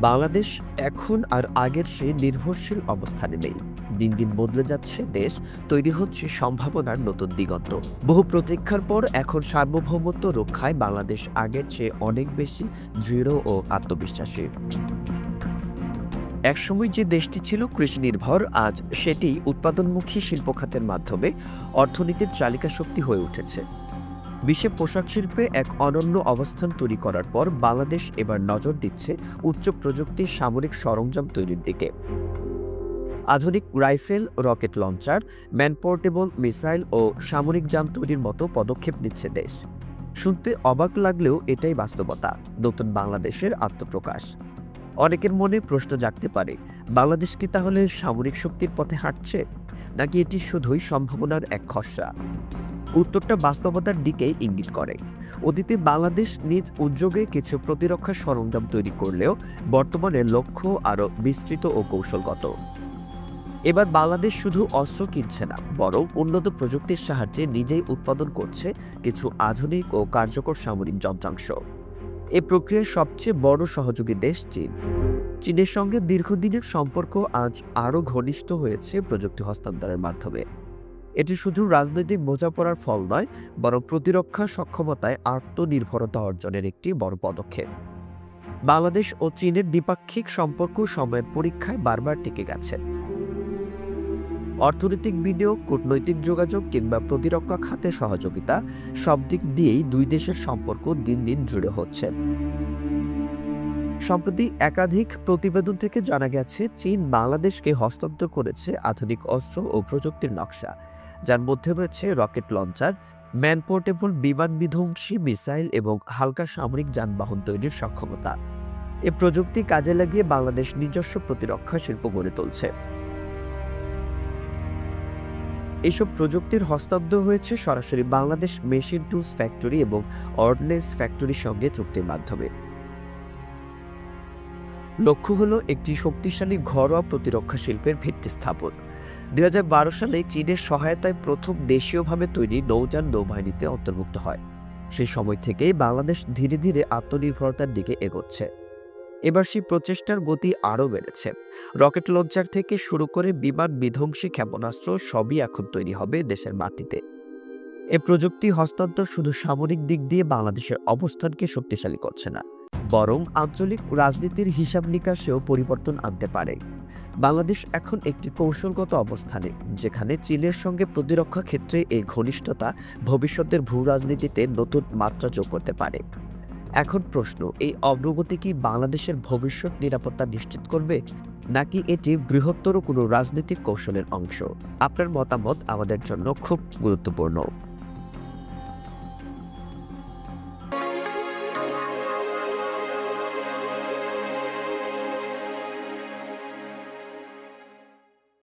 বাংলাদেশ এখন আর আগের সেই নির্ভরশীল অবস্থানে নেই। দিন দিন বদলে যাচ্ছে দেশ, তৈরি হচ্ছে সম্ভাবনার নতুন দিগন্ত। বহু প্রতীক্ষার পর এখন সার্বভৌমত্ব রক্ষায় বাংলাদেশ আগের চেয়ে অনেক বেশি দৃঢ় ও আত্মবিশ্বাসী। একসময় যে দেশটি ছিল কৃষি নির্ভর, আজ সেটি উৎপাদনমুখী শিল্প খাতের মাধ্যমে অর্থনীতির চালিকা শক্তি হয়ে উঠেছে। বিশ্বে পোশাক শিল্পে এক অনন্য অবস্থান তৈরি করার পর বাংলাদেশ এবার নজর দিচ্ছে উচ্চ প্রযুক্তির সামরিক সরঞ্জাম তৈরির দিকে। আধুনিক rifle, rocket launcher, man portable missile ও সামরিক যান তৈরির মতো পদক্ষেপ নিচ্ছে দেশ। শুনতে অবাক লাগলেও এটাই বাস্তবতা, নতুন বাংলাদেশের আত্মপ্রকাশ। অনেকের মনে প্রশ্ন জাগতে পারে, বাংলাদেশ কি তাহলে সামরিক শক্তির পথে হাঁটছে, নাকি এটি শুধুই সম্ভাবনার এক খসড়া? উত্তরটা বাস্তবতার দিকেই ইঙ্গিত করে। অতীতে বাংলাদেশ নিজ উদ্যোগে কিছু প্রতিরক্ষা সরঞ্জাম তৈরি করলেও বর্তমানে লক্ষ্য আরও বিস্তৃত ও কৌশলগত। এবার বাংলাদেশ শুধু অস্ত্র কিনছে না, বরং উন্নত প্রযুক্তির সাহায্যে নিজেই উৎপাদন করছে কিছু আধুনিক ও কার্যকর সামরিক যন্ত্রাংশ। এই প্রক্রিয়ার সবচেয়ে বড় সহযোগী দেশ চীন। চীনের সঙ্গে দীর্ঘদিনের সম্পর্ক আজ আরও ঘনিষ্ঠ হয়েছে প্রযুক্তি হস্তান্তরের মাধ্যমে। এটি শুধু রাজনৈতিক বোঝাপড়ার ফল নয়, বরং প্রতিরক্ষা সক্ষমতায় আত্মনির্ভরতা অর্জনের একটি বড় পদক্ষেপ। বাংলাদেশ ও চীনের দ্বিপাক্ষিক সম্পর্ক সময়ের পরীক্ষায় বারবার টিকে গেছে। অর্থনৈতিক বিনিয়োগ, কূটনৈতিক যোগাযোগ কিংবা প্রতিরক্ষা খাতে সহযোগিতা, সব দিক দিয়েই দুই দেশের সম্পর্ক দিন দিন দৃঢ় হচ্ছে। সম্প্রতি একাধিক প্রতিবেদন থেকে জানা গেছে, চীন বাংলাদেশকে হস্তান্তর করেছে আধুনিক অস্ত্র ও প্রযুক্তির নকশা, যার মধ্যে রয়েছে রকেট লঞ্চার, ম্যান পোর্টেবল বিমান বিধ্বংসী মিসাইল এবং হালকা সামরিক যানবাহন তৈরির সক্ষমতা। এ প্রযুক্তি কাজে লাগিয়ে বাংলাদেশ নিজস্ব প্রতিরক্ষা শিল্প গড়ে তুলছে। এসব প্রযুক্তির হস্তান্তর হয়েছে সরাসরি বাংলাদেশ মেশিন টুলস ফ্যাক্টরি এবং অর্ডন্যান্স ফ্যাক্টরির সঙ্গে চুক্তির মাধ্যমে। লক্ষ্য হলো একটি শক্তিশালী ঘরোয়া প্রতিরক্ষা শিল্পের ভিত্তি স্থাপন। 2012 সালে চীনের সহায়তায় প্রথম দেশীয়ভাবে তৈরি নৌযান নৌবাহিনীতে অন্তর্ভুক্ত হয়। সেই সময় থেকেই বাংলাদেশ ধীরে ধীরে আত্মনির্ভরতার দিকে এগোচ্ছে। এবার সেই প্রচেষ্টার গতি আরও বেড়েছে। রকেট লঞ্চার থেকে শুরু করে বিমান বিধ্বংসী ক্ষেপণাস্ত্র সবই এখন তৈরি হবে দেশের মাটিতে। এ প্রযুক্তি হস্তান্তর শুধু সামরিক দিক দিয়ে বাংলাদেশের অবস্থানকে শক্তিশালী করছে না, বরং আঞ্চলিক রাজনীতির হিসাব নিকাশেও পরিবর্তন আনতে পারে। বাংলাদেশ এখন একটি কৌশলগত অবস্থানে, যেখানে চীনের সঙ্গে প্রতিরক্ষা ক্ষেত্রে এই ঘনিষ্ঠতা ভবিষ্যতের ভূ রাজনীতিতে নতুন মাত্রা যোগ করতে পারে। এখন প্রশ্ন, এই অগ্রগতি কি বাংলাদেশের ভবিষ্যৎ নিরাপত্তা নিশ্চিত করবে, নাকি এটি বৃহত্তর কোনো রাজনৈতিক কৌশলের অংশ? আপনার মতামত আমাদের জন্য খুব গুরুত্বপূর্ণ।